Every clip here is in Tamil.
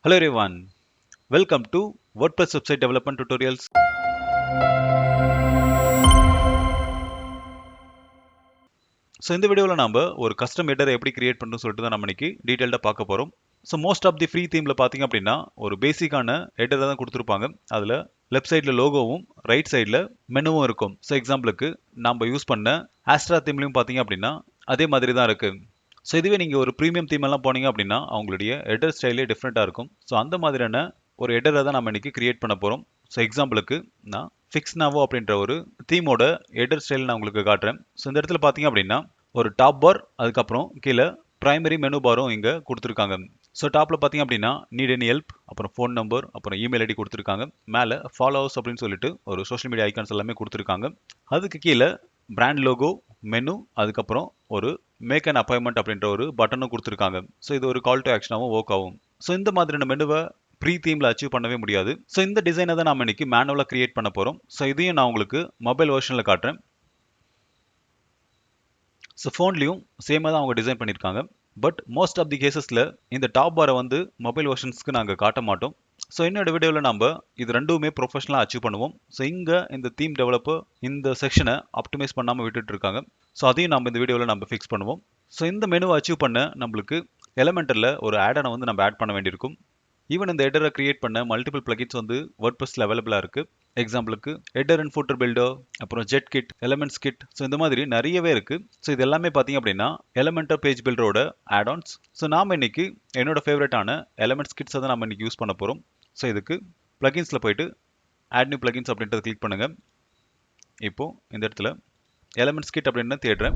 Hello everyone, welcome to WordPress website development tutorials. இந்த வீடியோவில் நாம ஒரு கஸ்டம் ஹெட்டரை எப்படி கிரியேட் பண்ணணும்னு சொல்லிட்டு தான் நம்ம இன்னைக்கு டீடைல்டா பார்க்க போறோம். மோஸ்ட் ஆஃப் தி ஃப்ரீ தீம்ல பாத்தீங்க அப்படின்னா ஒரு பேசிக்கான ஹெட்டரை தான் கொடுத்துருப்பாங்க. அதுல லெஃப்ட் சைட்ல லோகோவும் ரைட் சைட்ல மெனுவும் இருக்கும். எக்ஸாம்பிளுக்கு நம்ம யூஸ் பண்ண ஆஸ்ட்ரா தீம்லயும் பாத்தீங்க அப்படின்னா அதே மாதிரி தான் இருக்கு. இதுவே நீங்க ஒரு ப்ரீமியம் தீம் எல்லாம் போனீங்க அப்படின்னா அவங்களுடைய ஹெட்டர் ஸ்டைலே டிஃப்ரெண்டா இருக்கும். அந்த மாதிரியான ஒரு ஹெட்டரை தான் நம்ம இன்னைக்கு கிரியேட் பண்ண போறோம். எக்ஸாம்பிளுக்கு நான் ஃபிக்ஸ்னாவோ அப்படின்ற ஒரு தீமோட ஹெட்டர் ஸ்டைல் நான் உங்களுக்கு காட்டுறேன். இந்த இடத்துல பாத்தீங்க அப்படின்னா ஒரு டாப் பார், அதுக்கப்புறம் கீழே பிரைமரி மெனு பாரும் இங்க கொடுத்துருக்காங்க. டாப்ல பாத்தீங்க அப்படின்னா நீட் எனி ஹெல்ப், அப்புறம் ஃபோன் நம்பர், அப்புறம் இமெயில் ஐடி கொடுத்துருக்காங்க. மேல ஃபாலோவர்ஸ் அப்படின்னு சொல்லிட்டு ஒரு சோஷியல் மீடியா ஐகான்ஸ் எல்லாமே கொடுத்துருக்காங்க. அதுக்கு கீழே பிராண்ட் லோகோ, மெனு, அதுக்கப்புறம் ஒரு மேக் அன் அப்பாயின்மெண்ட் அப்படின்ற ஒரு பட்டனும் கொடுத்துருக்காங்க. இது ஒரு கால் டு ஆக்ஷனாகவும் ஒர்க் ஆகும். இந்த மாதிரியான மெனுவை ப்ரீ தீம்ல அச்சீவ் பண்ணவே முடியாது. இந்த டிசைனை தான் நம்ம இன்னைக்கு மேனுவலா கிரியேட் பண்ண போறோம். இதையும் நான் உங்களுக்கு மொபைல் வெர்ஷன்ல காட்டுறேன். ஃபோன்லையும் சேமாக தான் அவங்க டிசைன் பண்ணியிருக்காங்க. பட் மோஸ்ட் ஆஃப் தி கேசஸில் இந்த டாப் பாரை வந்து மொபைல் வெர்ஷன்ஸ்க்கு நாங்கள் காட்ட மாட்டோம். என்னோட வீடியோவில் நம்ம இது ரெண்டுமே ப்ரொஃபஷனலாக அச்சீவ் பண்ணுவோம். இங்கே இந்த தீம் டெவலப்பர் இந்த செக்ஷனை ஆப்டிமைஸ் பண்ணாமல் விட்டுட்டு இருக்காங்க. அதையும் நம்ம இந்த வீடியோவில் நம்ம ஃபிக்ஸ் பண்ணுவோம். இந்த மெனுவை அச்சீவ் பண்ண நம்மளுக்கு எலமெண்டரில் ஒரு ஆடனை வந்து நம்ம ஆட் பண்ண வேண்டியிருக்கும். ஈவன் இந்த ஹெட்டரை கிரியேட் பண்ண மல்டிபிள் பிளகின்ஸ் வந்து வேர்ட்பிரஸ்ல அவைலபிளாக இருக்குது. எக்ஸாம்பிளுக்கு ஹெட்டர் அண்ட் ஃபூட்டர் பில்டர், அப்புறம் ஜெட் கிட், எலமெண்ட்ஸ் கிட், இந்த மாதிரி நிறையவே இருக்கு. இது எல்லாமே பார்த்தீங்க அப்படின்னா எலமெண்டர் பேஜ் பில்டரோட ஆட்-ஆன்ஸ். நாம இன்னைக்கு என்னோட ஃபேவரட்டான எலமெண்ட்ஸ் கிட்ஸை தான் நம்ம இன்னைக்கு யூஸ் பண்ண போறோம். இதுக்கு பிளகின்ஸ்ல போயிட்டு ஆட் நியூ பிளகின்ஸ் அப்படின்றத கிளிக் பண்ணுங்க. இப்போ இந்த இடத்துல எலமெண்ட்ஸ் கிட் அப்படின்னு தேடுறேன்.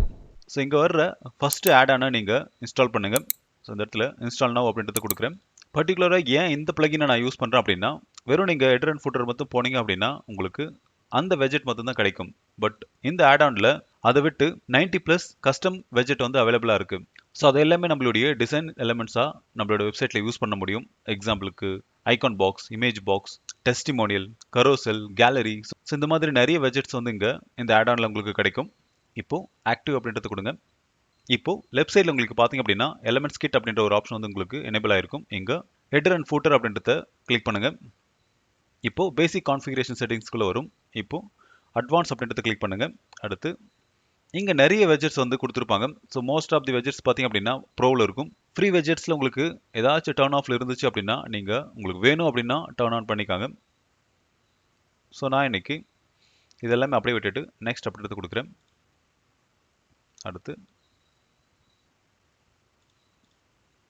இங்க வர்ற ஃபர்ஸ்ட் ஆட்-ஆனை நீங்க இன்ஸ்டால் பண்ணுங்க. இந்த இடத்துல இன்ஸ்டால் நவ் அப்படின்றத கொடுக்குறேன். பர்டிகுலராக ஏன் இந்த பிளகினை நான் யூஸ் பண்ணுறேன் அப்படின்னா, வெறும் நீங்கள் ஹெட்டர் அண்ட் ஃபுட்டர் மட்டும் போனீங்க அப்படின்னா உங்களுக்கு அந்த வெஜெட் மட்டும் தான் கிடைக்கும். பட் இந்த ஆட்-ஆனில் அதை விட்டு 90+ கஸ்டம் வெஜெட் வந்து அவைலபிளாக இருக்குது. அது எல்லாமே நம்மளுடைய டிசைன் எலமெண்ட்ஸாக நம்மளோட வெப்சைட்டில் யூஸ் பண்ண முடியும். எக்ஸாம்பிளுக்கு icon box, image box, testimonial, carousel, gallery, இந்த மாதிரி நிறைய வெஜெட்ஸ் வந்து இங்கே இந்த ஆட்-ஆனில் உங்களுக்கு கிடைக்கும். இப்போ ஆக்டிவ் அப்படின்றத கொடுங்க. இப்போ லெஃப்ட் சைடில் உங்களுக்கு பார்த்தீங்க அப்படின்னா எலமெண்ட்ஸ் கிட் அப்படின்ற ஒரு ஆப்ஷன் வந்து உங்களுக்கு எனேபிள் ஆயிருக்கும். இங்க ஹெட்டர் அண்ட் ஃபூட்டர் அப்படின்றத கிளிக் பண்ணுங்க. இப்போ பேசிக் கான்ஃபிகரேஷன் செட்டிங்ஸ்குள்ள வரும். இப்போ அட்வான்ஸ் அப்படின்றத கிளிக் பண்ணுங்க. அடுத்து இங்க நிறைய வெஜெட்ஸ் வந்து கொடுத்துருப்பாங்க. மோஸ்ட் ஆஃப் தி வெஜெட்ஸ் பார்த்தீங்க அப்படின்னா ப்ரோவில் இருக்கும். ஃப்ரீ வெஜெட்ஸ்ல உங்களுக்கு ஏதாச்சும் டர்ன் ஆஃப்ல இருந்துச்சு அப்படின்னா நீங்க உங்களுக்கு வேணும் அப்படின்னா டர்ன் ஆன் பண்ணிக்காங்க. நான் இன்னைக்கு இதெல்லாமே அப்படியே விட்டுட்டு நெக்ஸ்ட் அப்படின்றத கொடுக்குறேன். அடுத்து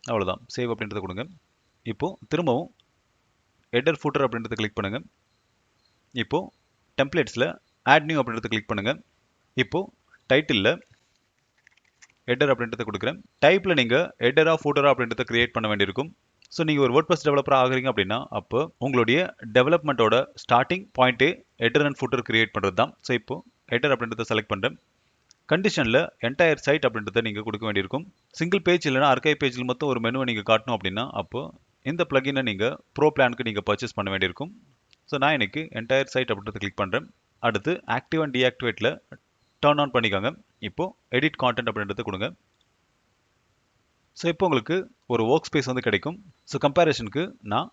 அவ்வளோதான், சேவ் அப்படின்றத கொடுங்க. இப்போ திரும்பவும் ஹெட்டர் ஃபூட்டர் அப்படின்றத கிளிக் பண்ணுங்க. இப்போ டெம்ப்ளேட்ஸில் ஆட் நியூ அப்படின்றத கிளிக் பண்ணுங்க. இப்போ டைட்டிலில் ஹெட்டர் அப்படின்றத கொடுக்குறேன். டைப்பில் நீங்கள் ஹெட்டரா ஃபூட்டரா அப்படின்றத கிரியேட் பண்ண வேண்டியிருக்கும். நீங்கள் ஒரு வேர்ட்பிரஸ் டெவலப்பர் ஆகுறீங்க அப்படின்னா அப்போ உங்களுடைய டெவலப்மெண்ட்டோட ஸ்டார்டிங் பாயிண்ட்டே ஹெட்டர் அண்ட் ஃபூட்டர் கிரியேட் பண்ணுறது தான். இப்போ ஹெட்டர் அப்படின்றத செலக்ட் பண்ணுறேன். கண்டிஷனில் என்டையர் சைட் அப்படின்றத நீங்கள் கொடுக்க வேண்டியிருக்கும். சிங்கிள் பேஜ் இல்லைனா ஆர்கைவ் பேஜில் மட்டும் ஒரு மெனுவை நீங்கள் காட்டணும் அப்படின்னா அப்போ இந்த பிளகினை நீங்கள் ப்ரோ பிளானுக்கு நீங்கள் பர்ச்சேஸ் பண்ண வேண்டியிருக்கும். நான் இன்னைக்கு என்டையர் சைட் அப்படின்றத கிளிக் பண்ணுறேன். அடுத்து ஆக்டிவ் அண்ட் டீஆக்டிவேட்டில் டர்ன் ஆன் பண்ணிக்காங்க. இப்போ எடிட் கான்டென்ட் அப்படின்றத கொடுங்க. இப்போ உங்களுக்கு ஒரு ஒர்க் ஸ்பேஸ் வந்து கிடைக்கும். கம்பேரிஷனுக்கு நான்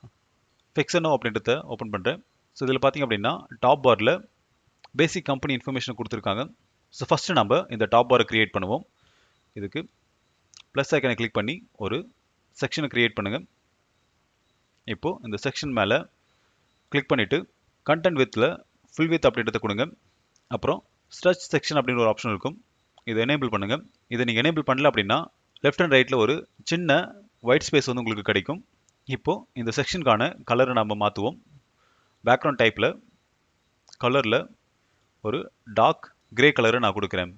ஃபிக்ஸனோ அப்படின்றத ஓப்பன் பண்ணுறேன். இதில் பார்த்தீங்க அப்படின்னா டாப் பாரில் பேசிக் கம்பெனி இன்ஃபர்மேஷன் கொடுத்துருக்காங்க. ஃபர்ஸ்ட் நம்ம இந்த டாப் பாரை கிரியேட் பண்ணுவோம். இதுக்கு ப்ளஸ் ஐக்கனை கிளிக் பண்ணி ஒரு செக்ஷனை கிரியேட் பண்ணுங்க. இப்போ இந்த செக்ஷன் மேலே கிளிக் பண்ணிட்டு கண்டென்ட் வித்தில் ஃபுல் வித் அப்படின்றத கொடுங்க. அப்புறம் ஸ்ட்ரெச் செக்ஷன் அப்படின்னு ஒரு ஆப்ஷன் இருக்கும். இதை எனேபிள் பண்ணுங்க. இதை நீங்கள் எனேபிள் பண்ணல அப்படின்னா லெஃப்ட் அண்ட் ரைட்டில் ஒரு சின்ன ஒயிட் ஸ்பேஸ் வந்து உங்களுக்கு கிடைக்கும். இப்போ இந்த செக்ஷனுக்கான கலரை நம்ம மாற்றுவோம். பேக்ரவுண்ட் டைப்பில் கலரில் ஒரு டார்க் கிரே கலரை நான் கொடுக்குறேன்.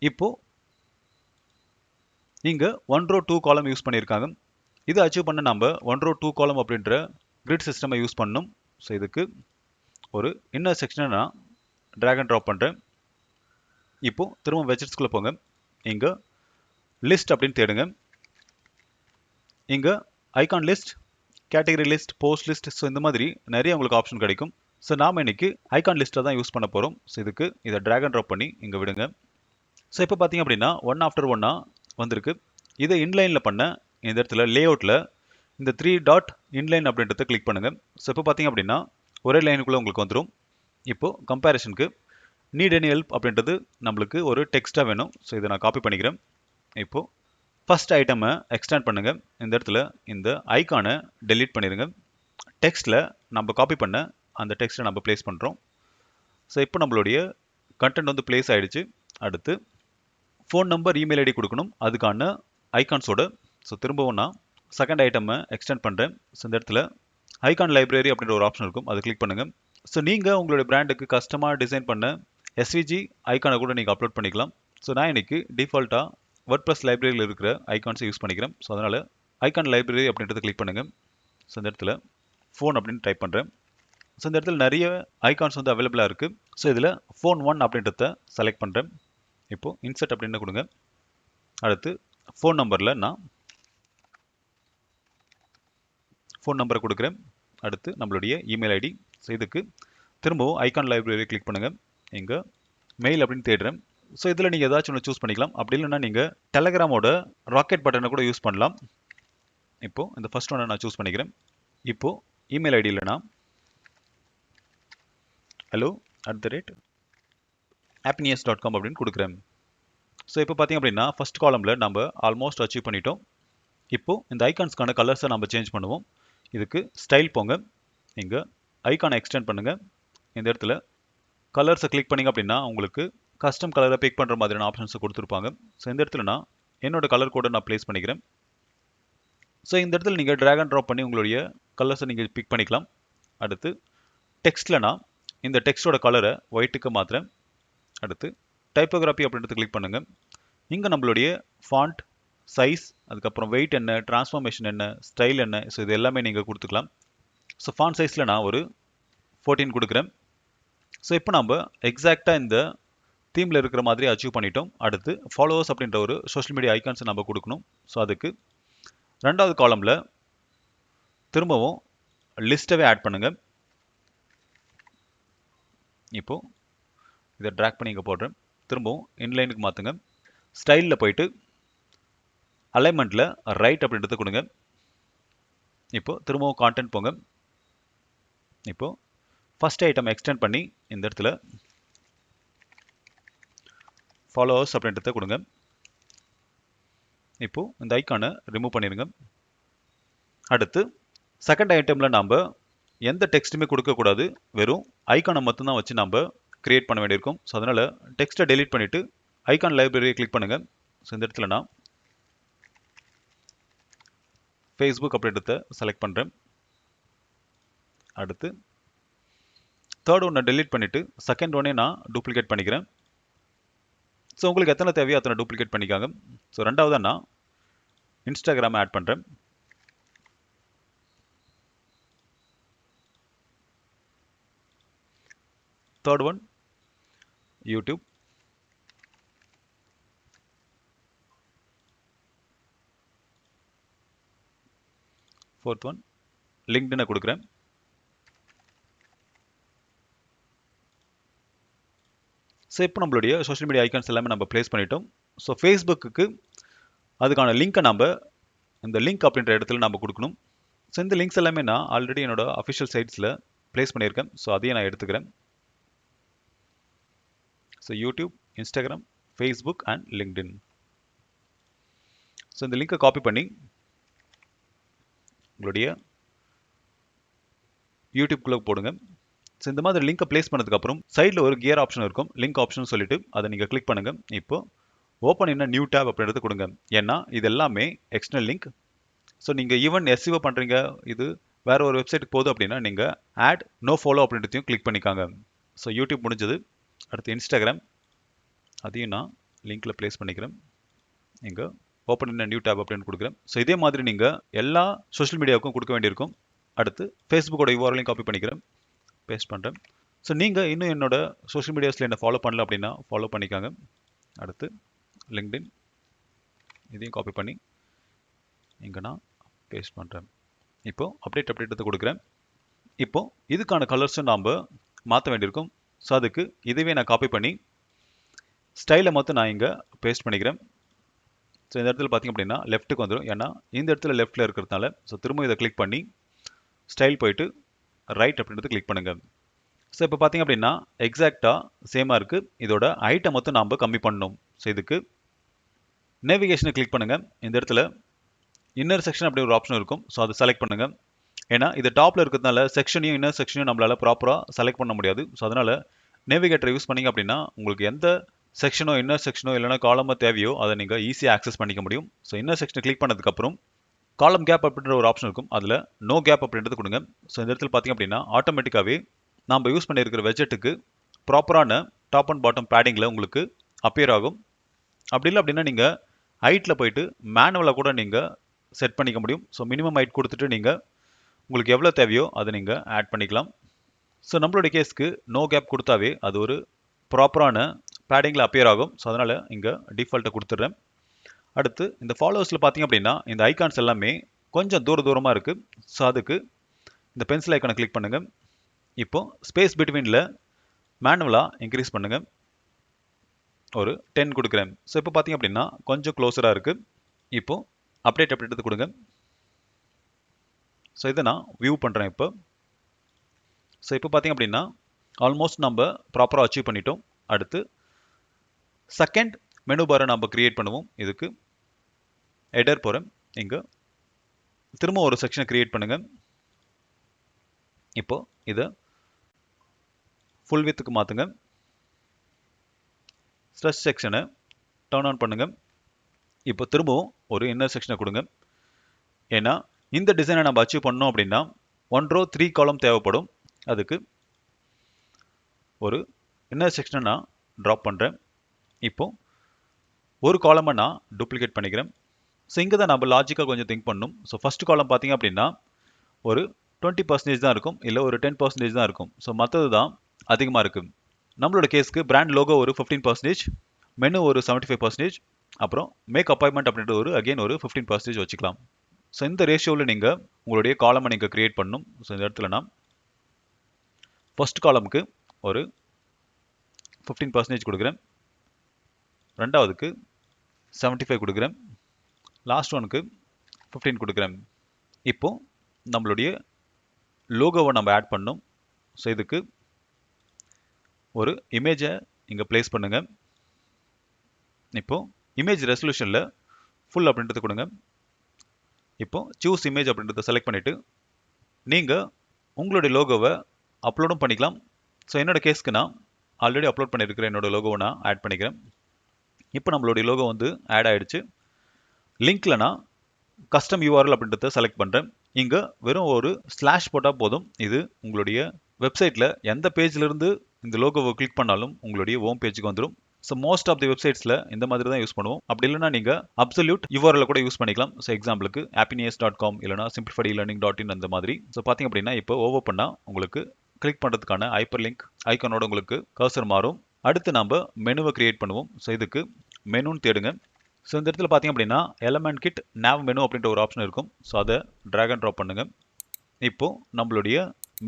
இப்போ இங்க 1 row 2 column யூஸ் பண்ணியிருக்காங்க. இதை அச்சீவ் பண்ண நம்ம 1 row 2 column அப்படின்ற கிரிட் சிஸ்டமை யூஸ் பண்ணணும். இதுக்கு ஒரு இன்னர் செக்ஷனை நான் ட்ராக் அண்ட் ட்ராப் பண்ணுறேன். இப்போ திரும்ப வெஜெட்ஸ்குள்ளே போங்க. இங்க லிஸ்ட் அப்படின்னு தேடுங்க. இங்க icon list, category list, post list, இந்த மாதிரி நிறைய உங்களுக்கு ஆப்ஷன் கிடைக்கும். நாம இன்னைக்கு ஐகான் லிஸ்ட்டை தான் யூஸ் பண்ண போகிறோம். இதுக்கு இதை ட்ராக் அண்ட் ட்ராப் பண்ணி இங்கே விடுங்க. இப்போ பார்த்தீங்க அப்படின்னா ஒன் ஆஃப்டர் ஒன்னா வந்திருக்கு. இதை இன்லைனில் பண்ண இந்த இடத்துல லே அவுட்டில் இந்த 3 டாட் இன்லைன் அப்படின்றத கிளிக் பண்ணுங்க. ஸோ இப்போ பார்த்தீங்க அப்படின்னா ஒரே லைனுக்குள்ளே உங்களுக்கு வந்துடும். இப்போ கம்பேரிஷனுக்கு நீட் எனி ஹெல்ப் அப்படின்றது நம்மளுக்கு ஒரு டெக்ஸ்ட்டாக வேணும். ஸோ இதை நான் காப்பி பண்ணிக்கிறேன். இப்போ ஃபர்ஸ்ட் ஐட்டமை எக்ஸ்டெண்ட் பண்ணுங்க. இந்த இடத்துல இந்த ஐக்கானை டெலீட் பண்ணிடுங்க. டெக்ஸ்ட்டில் நம்ம காப்பி பண்ண அந்த டெக்ஸ்ட்டை நம்ம ப்ளேஸ் பண்ணுறோம். ஸோ இப்போ நம்மளுடைய கண்டென்ட் வந்து ப்ளேஸ் ஆகிடுச்சு. அடுத்து ஃபோன் நம்பர், இமெயில் ஐடி கொடுக்கணும், அதுக்கான ஐகான்ஸோட. ஸோ திரும்பவும் நான் செகண்ட் ஐட்டமை எக்ஸ்டெண்ட் பண்ணுறேன். ஸோ இந்த இடத்துல ஐகான் லைப்ரரி அப்படின்ற ஒரு ஆப்ஷன் இருக்கும், அதை கிளிக் பண்ணுங்கள். ஸோ நீங்கள் உங்களுடைய பிராண்டுக்கு கஸ்டமாக டிசைன் பண்ண எஸ்விஜி ஐக்கானை கூட நீங்கள் அப்லோட் பண்ணிக்கலாம். ஸோ நான் இன்னைக்கு டிஃபால்ட்டாக வேர்ட்பிரஸ் லைப்ரரியில் இருக்கிற ஐகான்ஸை யூஸ் பண்ணிக்கிறேன். ஸோ அதனால் ஐகான் லைப்ரரி அப்படின்றத கிளிக் பண்ணுங்கள். ஸோ இந்த இடத்துல ஃபோன் அப்படின்னு டைப் பண்ணுறேன். ஸோ இந்த இடத்துல நிறைய ஐகான்ஸ் வந்து அவைலபிளாக இருக்குது. ஸோ இதில் ஃபோன் 1 அப்படின்றத செலக்ட் பண்ணுறேன். இப்போது இன்சர்ட் அப்படின்னு கொடுங்க. அடுத்து ஃபோன் நம்பரில் நான் ஃபோன் நம்பரை கொடுக்குறேன். அடுத்து நம்மளுடைய இமெயில் ஐடி. ஸோ இதுக்கு திரும்பவும் ஐகான் லைப்ரரி கிளிக் பண்ணுங்கள். இங்கே மெயில் அப்படின்னு தேடுறேன். ஸோ இதில் நீங்கள் ஏதாச்சும் ஒன்று சூஸ் பண்ணிக்கலாம். அப்படி இல்லைன்னா நீங்கள் டெலகிராமோட ராக்கெட் பட்டனை கூட யூஸ் பண்ணலாம். இப்போது இந்த ஃபர்ஸ்ட் ஒன்றை நான் சூஸ் பண்ணிக்கிறேன். இப்போது இமெயில் ஐடியில் நான் hello@happiness.com அப்படின்னு கொடுக்குறேன். ஸோ இப்போ பார்த்தீங்க அப்படின்னா ஃபர்ஸ்ட் காலமில் நம்ம ஆல்மோஸ்ட் அச்சீவ் பண்ணிட்டோம். இப்போது இந்த ஐகான்ஸ்க்கான கலர்ஸை நம்ம சேஞ்ச் பண்ணுவோம். இதுக்கு ஸ்டைல் போங்க. இங்கே ஐகானை எக்ஸ்டெண்ட் பண்ணுங்கள். இந்த இடத்துல கலர்ஸை கிளிக் பண்ணிங்க அப்படின்னா உங்களுக்கு கஸ்டம் கலரை பிக் பண்ணுற மாதிரியான ஆப்ஷன்ஸை கொடுத்துருப்பாங்க. ஸோ இந்த இடத்துல நான் என்னோட கலர் கோடை நான் ப்ளேஸ் பண்ணிக்கிறேன். ஸோ இந்த இடத்துல நீங்கள் ட்ராக் அண்ட் ட்ராப் பண்ணி உங்களுடைய கலர்ஸை நீங்கள் பிக் பண்ணிக்கலாம். அடுத்து டெக்ஸ்ட்டில் நான் இந்த டெக்ஸ்ட்டோட கலரை ஒயிட்டுக்கு மாற்றுறேன். அடுத்து டைப்போகிராஃபி அப்படின்றத கிளிக் பண்ணுங்கள். இங்கே நம்மளுடைய ஃபாண்ட் சைஸ், அதுக்கப்புறம் வெயிட் என்ன, டிரான்ஸ்ஃபார்மேஷன் என்ன, ஸ்டைல் என்ன, ஸோ இது எல்லாமே நீங்கள் கொடுத்துக்கலாம். ஸோ ஃபாண்ட் சைஸில் நான் ஒரு 14 கொடுக்குறேன். ஸோ இப்போ நம்ம எக்ஸாக்டாக இந்த தீமில் இருக்கிற மாதிரி அச்சீவ் பண்ணிட்டோம். அடுத்து ஃபாலோவர்ஸ் அப்படின்ற ஒரு சோஷியல் மீடியா ஐகான்ஸை நம்ம கொடுக்கணும். ஸோ அதுக்கு ரெண்டாவது காலமில் திரும்பவும் லிஸ்ட்டவே ஆட் பண்ணுங்கள். இப்போது இதை ட்ராக் பண்ணி இங்கே போடுறேன். திரும்பவும் இன்லைனுக்கு மாற்றுங்க. ஸ்டைலில் போயிட்டு அலைன்மெண்ட்டில் ரைட் அப்படின்றத கொடுங்க. இப்போது திரும்பவும் கான்டென்ட் போங்க. இப்போது ஃபர்ஸ்ட் ஐட்டம் எக்ஸ்டெண்ட் பண்ணி இந்த இடத்துல ஃபாலோவர்ஸ் அப்படின்றத கொடுங்க. இப்போது இந்த ஐக்கானை ரிமூவ் பண்ணிடுங்க. அடுத்து செகண்ட் ஐட்டமில் நாம் எந்த டெக்ஸ்ட்டுமே கொடுக்கக்கூடாது, வெறும் ஐக்கானை மட்டும்தான் வச்சு நம்ம கிரியேட் பண்ண வேண்டியிருக்கும். ஸோ அதனால் டெக்ஸ்ட்டை டெலீட் பண்ணிவிட்டு ஐகான் லைப்ரரியை கிளிக் பண்ணுங்கள். ஸோ இந்த இடத்துல நான் ஃபேஸ்புக் அப்படின்றத செலக்ட் பண்ணுறேன். அடுத்து தேர்ட் ஒன்றை டெலீட் பண்ணிவிட்டு செகண்ட் ஒன்னே நான் டூப்ளிகேட் பண்ணிக்கிறேன். ஸோ உங்களுக்கு எத்தனை தேவையோ அத்தனை டூப்ளிகேட் பண்ணிக்காங்க. ஸோ ரெண்டாவதாக நான் இன்ஸ்டாகிராமை ஆட் பண்ணுறேன். Third one YouTube. Fourth one லிங்க்டினை கொடுக்குறேன். ஸோ இப்போ நம்மளுடைய சோஷியல் மீடியா ஐக்கான்ஸ் எல்லாமே நம்ம ப்ளேஸ் பண்ணிட்டோம். ஸோ ஃபேஸ்புக்கு அதுக்கான லிங்க்கை நம்ம இந்த லிங்க் அப்படின்ற இடத்துல நம்ம கொடுக்கணும். ஸோ இந்த லிங்க்ஸ் எல்லாமே நான் ஆல்ரெடி என்னோட அஃபிஷியல் சைட்ஸில் ப்ளேஸ் பண்ணியிருக்கேன். ஸோ அதையும் நான் எடுத்துக்கிறேன். So YouTube, Instagram, Facebook and LinkedIn. So இந்த லிங்கை காப்பி பண்ணி உங்களுடைய யூடியூப்குள்ளே போடுங்க. ஸோ இந்த மாதிரி லிங்கை ப்ளேஸ் பண்ணதுக்கப்புறம் சைடில் ஒரு கியர் ஆப்ஷன் இருக்கும், லிங்க் ஆப்ஷன் சொல்லிட்டு அதை நீங்கள் கிளிக் பண்ணுங்கள். இப்போ ஓப்பன் இன் நியூ டேப் அப்படின்றது கொடுங்க. ஏன்னா இது எல்லாமே எக்ஸ்டர்னல் லிங்க். ஸோ நீங்கள் ஈவன் எஸ்இஓ பண்ணுறீங்க, இது வேற ஒரு வெப்சைட்டுக்கு போகுது அப்படின்னா நீங்கள் ஆட் நோ ஃபாலோ அப்படின்றதையும் கிளிக் பண்ணிக்காங்க. ஸோ யூடியூப் முடிஞ்சது. அடுத்து இன்ஸ்டாகிராம், அதையும் நான் லிங்க்கில் ப்ளேஸ் பண்ணிக்கிறேன். இங்கே ஓப்பன் இன் நியூ டேப் அப்படின்னு கொடுக்குறேன். ஸோ இதே மாதிரி நீங்கள் எல்லா சோஷியல் மீடியாவுக்கும் கொடுக்க வேண்டியிருக்கும். அடுத்து ஃபேஸ்புக்கோட யூஆர்எல்லையும் காப்பி பண்ணிக்கிறேன், பேஸ்ட் பண்ணுறேன். ஸோ நீங்கள் இன்னும் என்னோட சோஷியல் மீடியாஸில் என்ன ஃபாலோ பண்ணல அப்படின்னா ஃபாலோ பண்ணிக்காங்க. அடுத்து லிங்க்டின், இதையும் காப்பி பண்ணி இங்கே நான் பேஸ்ட் பண்ணுறேன். இப்போது அப்டேட் கொடுக்குறேன். இப்போது இதுக்கான கலர்ஸும் நாம் மாற்ற வேண்டியிருக்கும். ஸோ அதுக்கு இதுவே நான் காப்பி பண்ணி ஸ்டைலை மட்டும் நான் இங்கே பேஸ்ட் பண்ணிக்கிறேன். ஸோ இந்த இடத்துல பார்த்தீங்க அப்படின்னா லெஃப்ட்டுக்கு வந்துடும். ஏன்னா இந்த இடத்துல லெஃப்ட்டில் இருக்கிறதுனால. ஸோ திரும்ப இதை கிளிக் பண்ணி ஸ்டைல் போயிட்டு ரைட் அப்படின்றது கிளிக் பண்ணுங்கள். ஸோ இப்போ பார்த்தீங்க அப்படின்னா எக்ஸாக்டாக சேமாக இருக்குது. இதோட ஹைட்டை மட்டும் நாம் கம்மி பண்ணணும். ஸோ இதுக்கு நேவிகேஷனை கிளிக் பண்ணுங்கள். இந்த இடத்துல இன்னர் செக்ஷன் அப்படி ஒரு ஆப்ஷன் இருக்கும். ஸோ அதை செலக்ட் பண்ணுங்கள். ஏன்னா இது டாப்பில் இருக்கிறதுனால செக்ஷனையும் இன்னர் செக்ஷனையும் நம்மளால் ப்ராப்பராக செலக்ட் பண்ண முடியாது. ஸோ அதனால் நேவிகேட்டரை யூஸ் பண்ணிங்க அப்படின்னா உங்களுக்கு எந்த செக்ஷனோ இன்னர் செக்ஷனோ இல்லைனா காலமோ தேவையோ அதை நீங்கள் ஈஸியாக ஆக்சஸ் பண்ணிக்க முடியும். ஸோ இன்னர் செக்ஷனை கிளிக் பண்ணதுக்கப்புறம் காலம் கேப் அப்படின்ற ஒரு ஆப்ஷன் இருக்கும். அதில் நோ கேப் அப்படின்றது கொடுங்க. ஸோ இந்த இடத்துல பார்த்தீங்க அப்படின்னா ஆட்டோமேட்டிக்காகவே நம்ம யூஸ் பண்ணியிருக்கிற வெஜெட்டுக்கு ப்ராப்பரான டாப் அண்ட் பாட்டம் பேடிங்கில் உங்களுக்கு அப்பியர் ஆகும். அப்படி இல்லை அப்படின்னா நீங்கள் ஹைட்டில் போயிட்டு மேனுவலாக கூட நீங்கள் செட் பண்ணிக்க முடியும். ஸோ மினிமம் ஹைட் கொடுத்துட்டு நீங்கள் உங்களுக்கு எவ்வளோ தேவையோ அதை நீங்கள் ஆட் பண்ணிக்கலாம். ஸோ நம்மளுடைய கேஸ்க்கு நோ கேப் கொடுத்தாவே அது ஒரு ப்ராப்பரான பேடிங்கில் அப்பியர் ஆகும். ஸோ அதனால் இங்கே டிஃபால்ட்டை கொடுத்துட்றேன். அடுத்து இந்த ஃபாலோவர்ஸில் பார்த்தீங்க அப்படின்னா இந்த ஐகான்ஸ் எல்லாமே கொஞ்சம் தூரமாக இருக்குது. ஸோ அதுக்கு இந்த பென்சில் ஐக்கானை கிளிக் பண்ணுங்கள். இப்போது ஸ்பேஸ் பிட்வீனில் மேனுவலாக இன்க்ரீஸ் பண்ணுங்கள். ஒரு 10 கொடுக்குறேன். ஸோ இப்போ பார்த்தீங்க அப்படின்னா கொஞ்சம் க்ளோஸராக இருக்குது. இப்போது அப்டேட் அப்படின்றது கொடுங்க. ஸோ இதை நான் வியூ பண்ணுறேன் இப்போ. ஸோ இப்போ பார்த்தீங்க அப்படின்னா ஆல்மோஸ்ட் நம்ம ப்ராப்பராக அச்சீவ் பண்ணிட்டோம். அடுத்து செகண்ட் மெனு பாரை நம்ம கிரியேட் பண்ணுவோம். இதுக்கு ஹெடர் போகிறேன். இங்கே திரும்ப ஒரு செக்ஷனை கிரியேட் பண்ணுங்கள். இப்போ இதை ஃபுல் வித்துக்கு மாற்றுங்க. ஸ்ட்ரெச் செக்ஷனை டர்ன் ஆன் பண்ணுங்கள். இப்போ திரும்பவும் ஒரு இன்னர் செக்ஷனை கொடுங்க. ஏன்னா இந்த டிசைனை நம்ம அச்சீவ் பண்ணோம் அப்படின்னா 1 row 3 column தேவைப்படும். அதுக்கு ஒரு இன்னர் செக்ஷனை நான் ட்ராப் பண்ணுறேன். இப்போ ஒரு காலமை நான் டூப்ளிகேட் பண்ணிக்கிறேன். ஸோ இங்கே தான் நம்ம லாஜிக்காக கொஞ்சம் திங்க் பண்ணணும். ஸோ ஃபஸ்ட் காலம் பார்த்தீங்க அப்படின்னா ஒரு 20% தான் இருக்கும், இல்லை ஒரு 10% தான் இருக்கும். ஸோ மற்றது தான் அதிகமாக இருக்குது. நம்மளோட கேஸ்க்கு பிராண்ட் லோகோ ஒரு 15%, மெனு ஒரு 75%, அப்புறம் மேக் அப்பாயின்மெண்ட் அப்படின்ற ஒரு அகெயின் ஒரு 15% வச்சுக்கலாம். ஸோ இந்த ரேஷியோவில் நீங்கள் உங்களுடைய காலமை நீங்கள் கிரியேட் பண்ணணும். ஸோ இந்த இடத்துல நான் ஃபர்ஸ்ட் காலமுக்கு ஒரு 15% கொடுக்குறேன், ரெண்டாவதுக்கு 75 கொடுக்குறேன், லாஸ்ட் ஒனுக்கு 15 கொடுக்குறேன். இப்போ நம்மளுடைய லோகோவை நம்ம ஆட் பண்ணணும். ஸோ இதுக்கு ஒரு இமேஜை இங்கே பிளேஸ் பண்ணுங்க. இப்போ இமேஜ் ரெசல்யூஷனில் ஃபுல் அப்படின்றத கொடுங்க. இப்போ சூஸ் இமேஜ் அப்படின்றத செலக்ட் பண்ணிவிட்டு நீங்கள் உங்களுடைய லோகோவை அப்லோடும் பண்ணிக்கலாம். ஸோ என்னோட கேஸ்க்கு நான் ஆல்ரெடி அப்லோட் பண்ணியிருக்கிறேன். என்னோட லோகோவை நான் ஆட் பண்ணிக்கிறேன். இப்போ நம்மளுடைய லோகோ வந்து ஆட் ஆகிடுச்சு. லிங்க்கில் நான் கஸ்டம் யூஆர்எல் அப்படின்றத செலக்ட் பண்ணுறேன். இங்கே வெறும் ஒரு ஸ்லாஷ் போட்டால் போதும். இது உங்களுடைய வெப்சைட்டில் எந்த பேஜ்லேருந்து இந்த லோகோவை கிளிக் பண்ணாலும் உங்களுடைய ஹோம் பேஜுக்கு வந்துடும். ஸோ மோஸ்ட் ஆஃப் தி வெப்சைட்ஸில் இந்த மாதிரி தான் யூஸ் பண்ணுவோம். அப்படி இல்லைனா நீங்கள் அப்சல்யூட் யூஆர்எல் கூட யூஸ் பண்ணிக்கலாம். ஸோ எக்ஸாம்பிளுக்கு happiness.com இல்லைனா simplifiedylearning.in அந்த மாதிரி. ஸோ பார்த்தீங்க அப்படின்னா இப்போ ஓவர் பண்ணால் உங்களுக்கு கிளிக் பண்ணுறதுக்கான ஹைப்பர் லிங்க் ஐக்கானோட உங்களுக்கு கர்சர் மாறும். அடுத்து நம்ம மெனுவை கிரியேட் பண்ணுவோம். ஸோ இதுக்கு மெனுன்னு தேடுங்க. ஸோ இந்த இடத்துல பார்த்தீங்க அப்படின்னா எலமெண்ட் கிட் nav மெனு அப்படின்ற ஒரு ஆப்ஷன் இருக்கும். ஸோ அதை ட்ராக் அண்ட் ட்ராப் பண்ணுங்கள். இப்போது நம்மளுடைய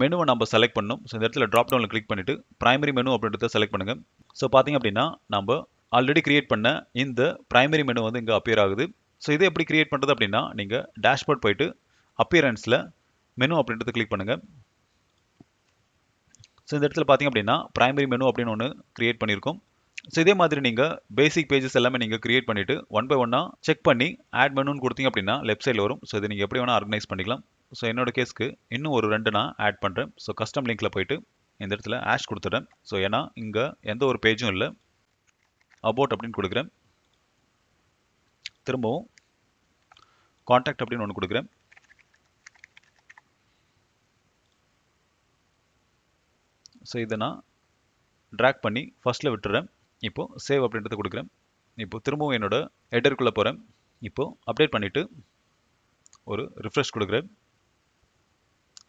மெனுவை நம்ம செலக்ட் பண்ணணும். ஸோ இந்த இடத்துல ட்ராப் டவுனில் கிளிக் பண்ணிவிட்டு பிரைமரி மெனு அப்படின்றத செலக்ட் பண்ணுங்கள். ஸோ பார்த்தீங்க அப்படின்னா நம்ம ஆல்ரெடி கிரியேட் பண்ண இந்த பிரைமரி மெனு வந்து இங்கே அப்பியர் ஆகுது. ஸோ இதை எப்படி கிரியேட் பண்ணுறது அப்படின்னா நீங்கள் டேஷ்போர்ட் போயிட்டு அப்பியரன்ஸில் மெனு அப்படின்றத கிளிக் பண்ணுங்கள். ஸோ இந்த இடத்துல பார்த்தீங்க அப்படின்னா பிரைமரி மெனு அப்படின்னு ஒன்று கிரியேட் பண்ணியிருக்கோம். ஸோ இதே மாதிரி நீங்கள் பேசிக் பேஜஸ் எல்லாமே நீங்கள் கிரியேட் பண்ணிவிட்டு ஒன் பை ஒன்னாக செக் பண்ணி ஆட் மெனுன்னு கொடுத்தீங்க அப்படின்னா லெஃப்ட் சைடில் வரும். ஸோ இதை நீங்கள் எப்படி வேணால் ஆர்கனைஸ் பண்ணிக்கலாம். ஸோ என்னோட கேஸ்க்கு இன்னும் ஒரு 2 நான் ஆட் பண்ணுறேன். ஸோ கஸ்டம் லிங்க்கில் போயிட்டு இந்த இடத்துல ஆஷ் கொடுத்துட்றேன். ஸோ ஏன்னா இங்கே எந்த ஒரு பேஜும் இல்லை, அபவுட் அப்படின்னு கொடுக்குறேன். திரும்பவும் கான்டாக்ட் அப்படின்னு ஒன்று கொடுக்குறேன். ஸோ இதை நான் ட்ராக் பண்ணி ஃபர்ஸ்ட்டில் விட்டுறேன். இப்போது சேவ் அப்படின்றத கொடுக்குறேன். இப்போ திரும்பவும் என்னோட ஹெடருக்குள்ளே போகிறேன். இப்போது அப்டேட் பண்ணிவிட்டு ஒரு ரிஃப்ரெஷ் கொடுக்குறேன்.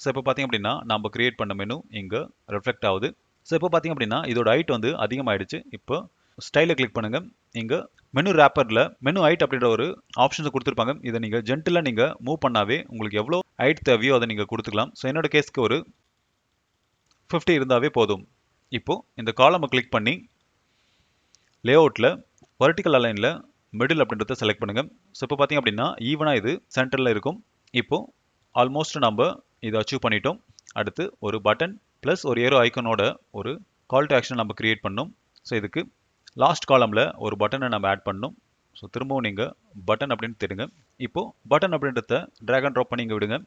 ஸோ இப்போ பார்த்தீங்க அப்படின்னா நம்ம கிரியேட் பண்ண மெனு இங்கே ரிஃப்ளெக்ட் ஆகுது. ஸோ இப்போ பார்த்தீங்க அப்படின்னா இதோட ஹைட் வந்து அதிகமாகிடுச்சு. இப்போ ஸ்டைலை கிளிக் பண்ணுங்கள். இங்கே மெனு ரேப்பரில் மெனு ஹைட் அப்படின்ற ஒரு ஆப்ஷன்ஸை கொடுத்துருப்பாங்க. இதை நீங்கள் ஜென்டிலாக நீங்கள் மூவ் பண்ணாவே உங்களுக்கு எவ்வளோ ஹைட் தேவையோ அதை நீங்கள் கொடுத்துக்கலாம். ஸோ என்னோட கேஸ்க்கு ஒரு 50 இருந்தாவே போதும். இப்போது இந்த காலமை கிளிக் பண்ணி லேஅவுட்டில் வெர்டிக்கல் அலைனில் மிடில் அப்படின்றத செலக்ட் பண்ணுங்க. ஸோ இப்போ பார்த்தீங்க அப்படின்னா ஈவனாக இது சென்டரில் இருக்கும். இப்போ ஆல்மோஸ்ட் நம்ம இதை அச்சீவ் பண்ணிட்டோம். அடுத்து ஒரு பட்டன் ப்ளஸ் ஒரு ஏரோ ஐக்கனோட ஒரு கால் டு ஆக்ஷன் நம்ம கிரியேட் பண்ணணும். ஸோ இதுக்கு லாஸ்ட் காலமில் ஒரு பட்டனை நம்ம ஆட் பண்ணணும். ஸோ திரும்பவும் நீங்கள் பட்டன் அப்படின்னு தெரியுங்க. இப்போது பட்டன் அப்படின்றத ட்ராக் அண்ட் ட்ராப் பண்ணி இங்கே விடுங்க.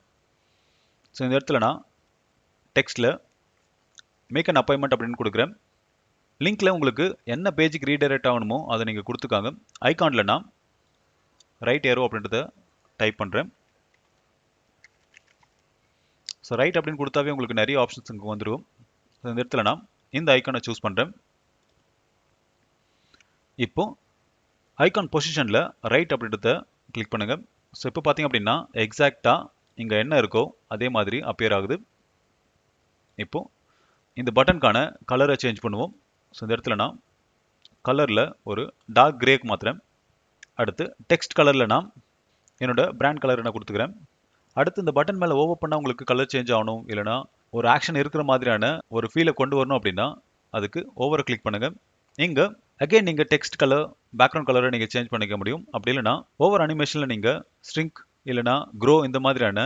ஸோ இந்த இடத்துல நான் டெக்ஸ்ட்டில் மேக் அன் அப்பாயின்மெண்ட் அப்படின்னு கொடுக்குறேன். லிங்க்கில் உங்களுக்கு என்ன பேஜுக்கு ரீடைரக்ட் ஆகணுமோ அதை நீங்கள் கொடுத்துக்காங்க. ஐகானில் நான் ரைட் ஏரோ அப்படின்றத டைப் பண்ணுறேன். ஸோ ரைட் அப்படின்னு கொடுத்தாவே உங்களுக்கு நிறைய ஆப்ஷன்ஸ் இங்கே வந்துடும். ஸோ இந்த இடத்துல நான் இந்த ஐக்கானை சூஸ் பண்ணுறேன். இப்போ ஐகான் பொசிஷனில் ரைட் அப்படின்றத கிளிக் பண்ணுங்கள். ஸோ இப்போ பார்த்தீங்க அப்படின்னா எக்ஸாக்டாக இங்கே என்ன இருக்கோ அதே மாதிரி அப்பியர் ஆகுது. இப்போ இந்த பட்டனுக்கான கலரை சேஞ்ச் பண்ணுவோம். ஸோ இந்த இடத்துல நான் கலரில் ஒரு டார்க் கிரேக்கு மாற்றுறேன். அடுத்து டெக்ஸ்ட் கலரில் நான் என்னோட பிராண்ட் கலர் நான் கொடுத்துக்கிறேன். அடுத்து இந்த பட்டன் மேலே ஓவர் பண்ணால் உங்களுக்கு கலர் சேஞ்ச் ஆகணும், இல்லைனா ஒரு ஆக்ஷன் இருக்கிற மாதிரியான ஒரு ஃபீலை கொண்டு வரணும் அப்படின்னா அதுக்கு ஓவரை கிளிக் பண்ணுங்கள். இங்கே அகைன் நீங்கள் டெக்ஸ்ட் கலர் பேக்ரவுண்ட் கலரை நீங்கள் சேஞ்ச் பண்ணிக்க முடியும். அப்படி இல்லைனா ஓவர் அனிமேஷனில் நீங்கள் ஸ்ட்ரிங்க் இல்லைனா க்ரோ இந்த மாதிரியான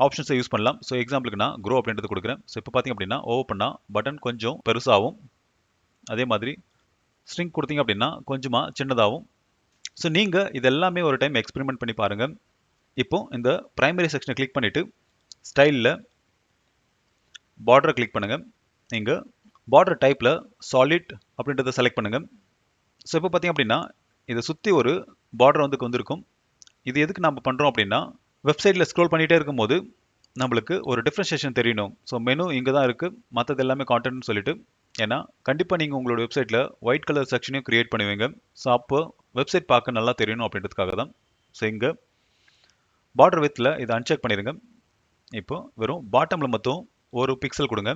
ஆப்ஷன்ஸை யூஸ் பண்ணலாம். ஸோ எக்ஸாம்பிளுக்கு நான் க்ரோ அப்படின்றது கொடுக்குறேன். ஸோ இப்போ பார்த்தீங்க அப்படின்னா ஓவர் பண்ணால் பட்டன் கொஞ்சம் பெருசாகும், அதே மாதிரி ஸ்ட்ரிங் கொடுத்தீங்க அப்படின்னா கொஞ்சமாக சின்னதாகும். ஸோ நீங்கள் இதெல்லாமே ஒரு டைம் எக்ஸ்பெரிமெண்ட் பண்ணி பாருங்கள். இப்போ இந்த பிரைமரி செக்ஷனை கிளிக் பண்ணிவிட்டு ஸ்டைலில் பார்டரை கிளிக் பண்ணுங்கள். நீங்கள் பார்டர் டைப்பில் சாலிட் அப்படின்றத செலக்ட் பண்ணுங்கள். ஸோ இப்போ பார்த்தீங்க அப்படின்னா இதை சுற்றி ஒரு பார்டர் வந்து வந்திருக்கும். இது எதுக்கு நம்ம பண்ணுறோம் அப்படின்னா வெப்சைட்டில் ஸ்க்ரோல் பண்ணிகிட்டே இருக்கும்போது நம்மளுக்கு ஒரு டிஃப்ரென்ஷியேஷன் தெரியணும். ஸோ மெனு இங்கே தான் இருக்குது, மற்றது எல்லாமே கான்டென்ட்னு சொல்லிட்டு. ஏன்னா கண்டிப்பாக நீங்கள் உங்களோட வெப்சைட்டில் ஒயிட் கலர் செக்ஷனையும் க்ரியேட் பண்ணுவீங்க. ஸோ அப்போ வெப்சைட் பார்க்க நல்லா தெரியணும் அப்படின்றதுக்காக தான். ஸோ இங்கே பார்டர் வித்தில் இதை அன்செக் பண்ணிடுங்க. இப்போ வெறும் பாட்டமில் மட்டும் ஒரு பிக்சல் கொடுங்க.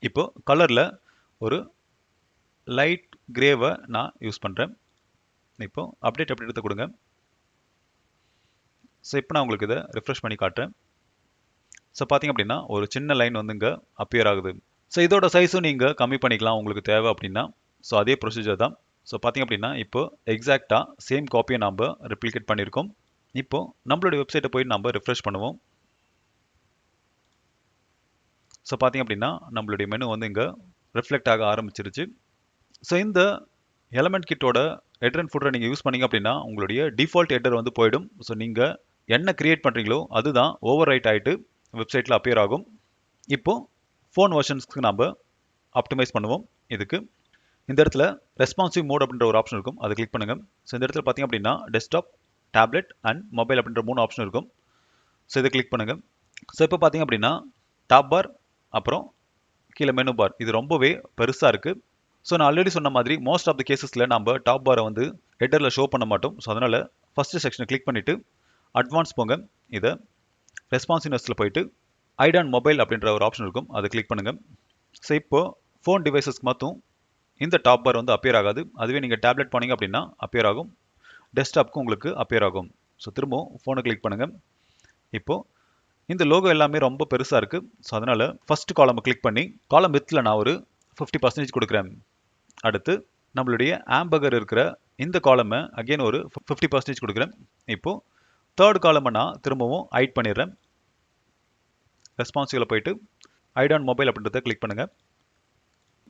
இப்போ கலரில் ஒரு லைட் கிரேவை நான் யூஸ் பண்ணுறேன். இப்போ அப்டேட் அப்படின்றத கொடுங்க. ஸோ இப்போ நான் உங்களுக்கு இதை ரிஃப்ரெஷ் பண்ணி காட்டுறேன். ஸோ பார்த்தீங்க அப்படின்னா ஒரு சின்ன லைன் வந்து இங்கே அப்பியர் ஆகுது. ஸோ இதோட சைஸும் நீங்கள் கம்மி பண்ணிக்கலாம் உங்களுக்கு தேவை அப்படின்னா. ஸோ அதே ப்ரொசீஜர் தான். ஸோ பார்த்தீங்க அப்படின்னா இப்போ எக்ஸாக்டாக சேம் காப்பியை நாம் ரெப்ளிகேட் பண்ணியிருக்கோம். இப்போ நம்மளுடைய வெப்சைட்டை போய் நம்ம ரிஃப்ரெஷ் பண்ணுவோம். ஸோ பார்த்தீங்க அப்படின்னா நம்மளுடைய மெனு வந்து இங்கே ரிஃப்ளெக்ட் ஆக ஆரம்பிச்சிருச்சு. ஸோ இந்த எலமெண்ட் கிட்டோட ஹெட்டர் அண்ட் ஃபுட்டரை நீங்கள் யூஸ் பண்ணீங்க அப்படின்னா உங்களுடைய டிஃபால்ட் ஹெட்டர் வந்து போயிடும். ஸோ நீங்கள் என்ன கிரியேட் பண்ணுறீங்களோ அதுதான் ஓவர் ரைட் ஆகிட்டு வெப்சைட்டில் அப்பியர் ஆகும். இப்போது ஃபோன் வெர்ஷன்ஸ்க்கு நம்ம ஆப்டிமைஸ் பண்ணுவோம். இதுக்கு இந்த இடத்துல ரெஸ்பான்சிவ் மோட் அப்படின்ற ஒரு ஆப்ஷன் இருக்கும், அதை கிளிக் பண்ணுங்கள். ஸோ இந்த இடத்துல பார்த்தீங்க அப்படின்னா டெஸ்க்டாப், டேப்லெட் அண்ட் மொபைல் அப்படின்ற 3 ஆப்ஷன் இருக்கும். ஸோ இதை கிளிக் பண்ணுங்கள். ஸோ இப்போ பார்த்தீங்க அப்படின்னா டாப் பார் அப்புறம் கீழே மெனு பார் இது ரொம்பவே பெருசாக இருக்குது. ஸோ நான் ஆல்ரெடி சொன்ன மாதிரி மோஸ்ட் ஆஃப் த கேசஸில் நம்ம டாப் பாரை வந்து ஹெட்டரில் ஷோ பண்ண மாட்டோம். ஸோ அதனால் ஃபஸ்ட்டு செக்ஷனை கிளிக் பண்ணிவிட்டு அட்வான்ஸ் போங்க. இதை ரெஸ்பான்சிவ்னஸில் போயிட்டு ஐட் ஆன் மொபைல் அப்படின்ற ஒரு ஆப்ஷன் இருக்கும், அதை கிளிக் பண்ணுங்கள். ஸோ இப்போது ஃபோன் டிவைசஸ்க்கு மட்டும் இந்த டாப் பார் வந்து அப்பியர் ஆகாது. அதுவே நீங்கள் டேப்லெட் போனீங்க அப்படின்னா அப்பியர் ஆகும், டெஸ்க்டாப்க்கு உங்களுக்கு அப்பியர் ஆகும். ஸோ திரும்பவும் ஃபோனை கிளிக் பண்ணுங்கள். இப்போது இந்த லோகோ எல்லாமே ரொம்ப பெருசாக இருக்குது. ஸோ அதனால் ஃபஸ்ட்டு காலமை கிளிக் பண்ணி காலம் வித்தில் நான் ஒரு 50% கொடுக்குறேன். அடுத்து நம்மளுடைய ஆம்பர்கர் இருக்கிற இந்த காலமை அகெயின் ஒரு 50% கொடுக்குறேன். இப்போது தேர்ட் காலமை நான் திரும்பவும் ஹைட் பண்ணிடுறேன். ரெஸ்பான்சிவில் போயிட்டு ஐட் ஆன் மொபைல் அப்படின்றத கிளிக் பண்ணுங்கள்.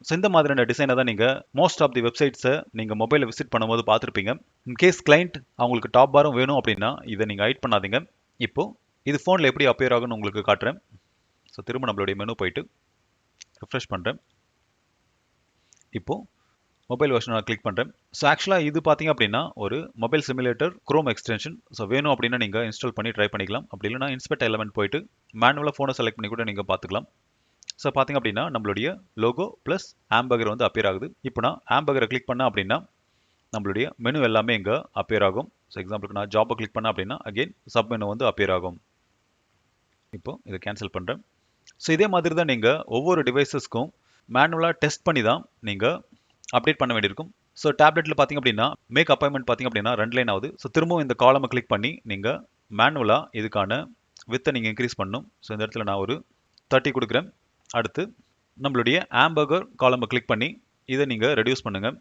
ஸோ இந்த மாதிரியான டிசைனை தான் நீங்கள் மோஸ்ட் ஆஃப் தி வெப்சைட்ஸை நீங்கள் மொபைலில் விசிட் பண்ணும்போது பார்த்துருப்பீங்க. இன்கேஸ் கிளைண்ட் அவங்களுக்கு டாப் பாரும் வேணும் அப்படின்னா இதை நீங்கள் ஹைட் பண்ணாதீங்க. இப்போது இது ஃபோனில் எப்படி அப்பியர் ஆகும்னு உங்களுக்கு காட்டுறேன். ஸோ திரும்ப நம்மளுடைய மெனு போயிட்டு ரிஃப்ரெஷ் பண்ணுறேன். இப்போது மொபைல் வெர்ஷன் நான் கிளிக் பண்ணுறேன். ஸோ ஆக்சுவலாக இது பார்த்தீங்க அப்படின்னா ஒரு mobile simulator chrome extension. So வேணும் அப்படின்னா நீங்கள் இன்ஸ்டால் பண்ணி ட்ரை பண்ணிக்கலாம். அப்படி இல்லைனா இன்ஸ்பெக்ட் எலமெண்ட் போயிட்டு மேனுவலாக ஃபோனை செலக்ட் பண்ணி கூட நீங்கள் பார்த்துக்கலாம். ஸோ பார்த்தீங்க அப்படின்னா நம்மளுடைய லோகோ ப்ளஸ் ஆம்பர்கர் வந்து அப்பியர் ஆகுது. இப்போ நான் ஆம்பர்கரை கிளிக் பண்ணேன் அப்படின்னா நம்மளுடைய மெனு எல்லாமே இங்கே அப்பியர் ஆகும். ஸோ எக்ஸாம்பிளுக்கு நான் ஜாப்பை கிளிக் பண்ணேன் அப்படின்னா அகெயின் சப் மெனு வந்து அப்பியர் ஆகும். இப்போ இதை கேன்சல் பண்ணுறேன். ஸோ இதே மாதிரி தான் நீங்கள் ஒவ்வொரு டிவைசஸ்க்கும் மேனுவலாக டெஸ்ட் பண்ணி தான் நீங்கள் அப்டேட் பண்ண வேண்டியிருக்கும். ஸோ டேப்லெட்டில் பார்த்தீங்க அப்படின்னா மேக் அப்பாயின்மெண்ட் பார்த்தீங்க அப்படின்னா 2 லைன் ஆகுது. ஸோ திரும்பவும் இந்த காலமை கிளிக் பண்ணி நீங்கள் மேனுவலாக இதுக்கான வித்தை நீங்கள் இன்க்ரீஸ் பண்ணணும். ஸோ இந்த இடத்துல நான் ஒரு 30 கொடுக்குறேன். அடுத்து நம்மளுடைய ஆம்பர்கர் காலமை கிளிக் பண்ணி இதை நீங்கள் ரெடியூஸ் பண்ணுங்கள்.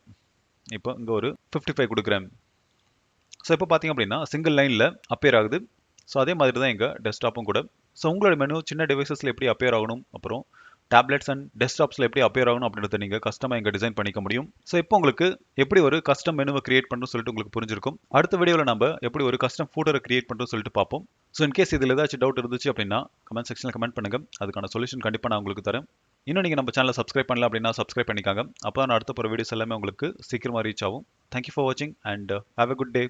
இப்போ இங்கே ஒரு 55 கொடுக்குறேன். ஸோ இப்போ பார்த்தீங்க அப்படின்னா சிங்கிள் லைனில் அப்பியர் ஆகுது. ஸோ அதே மாதிரி தான் எங்கள் டெஸ்க்டாப்பும் கூட. ஸோ உங்களோட மெனு சின்ன டிவைசஸில் எப்படி அப்பியர் ஆகணும், அப்புறம் டேப்லெட்ஸ் அண்ட் டெஸ்க்டாப்ஸில் எப்படி அப்பியர் ஆகணும் அப்படின்றத நீங்கள் கஸ்டமாக இங்கே டிசைன் பண்ணிக்க முடியும். ஸோ இப்போ உங்களுக்கு எப்படி ஒரு கஸ்டம் மெனுவை கிரியேட் பண்ணணும்னு சொல்லிட்டு உங்களுக்கு புரிஞ்சிருக்கும். அடுத்த வீடியோவில் நம்ம எப்படி ஒரு கஸ்டம் ஃபூட்டரை கிரியேட் பண்ணுறோம் சொல்லிட்டு பார்ப்போம். ஸோ இன்கேஸ் இதில் ஏதாச்சும் டவுட் இருந்துச்சு அப்படின்னா கமெண்ட் செக்ஷனில் கமெண்ட் பண்ணுங்கள். அதுக்கான சொல்யூஷன் கண்டிப்பாக நான் உங்களுக்கு தரேன். இன்னும் நீங்கள் நம்ம சேனலை சப்ஸ்கிரைப் பண்ணல அப்படின்னா சப்ஸ்கிரைப் பண்ணிக்காங்க. அப்போ நான் அடுத்த போகிற வீடியோஸ் எல்லாமே உங்களுக்கு சீக்கிரமாக ரீச் ஆகும். தேங்க்யூ ஃபார் வாட்சிங் and have a good day.